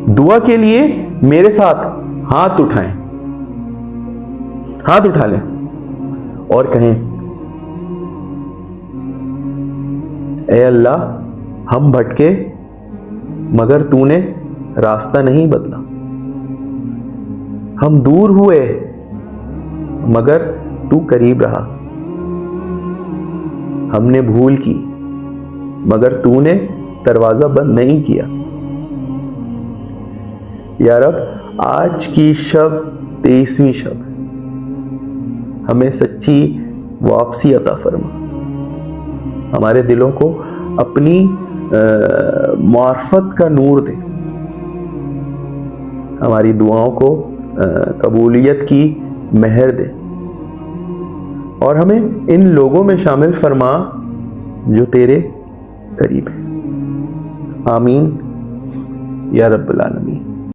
دعا کے لیے میرے ساتھ ہاتھ اٹھائیں، ہاتھ اٹھا لیں اور کہیں اے اللہ ہم بھٹکے مگر تو نے راستہ نہیں بدلا، ہم دور ہوئے مگر تو قریب رہا، ہم نے بھول کی مگر تو نے دروازہ بند نہیں کیا۔ یا رب آج کی شب 23ویں شب ہے، ہمیں سچی واپسی عطا فرما، ہمارے دلوں کو اپنی معرفت کا نور دے، ہماری دعاؤں کو قبولیت کی مہر دے، اور ہمیں ان لوگوں میں شامل فرما جو تیرے قریب ہیں۔ آمین یا رب العالمین۔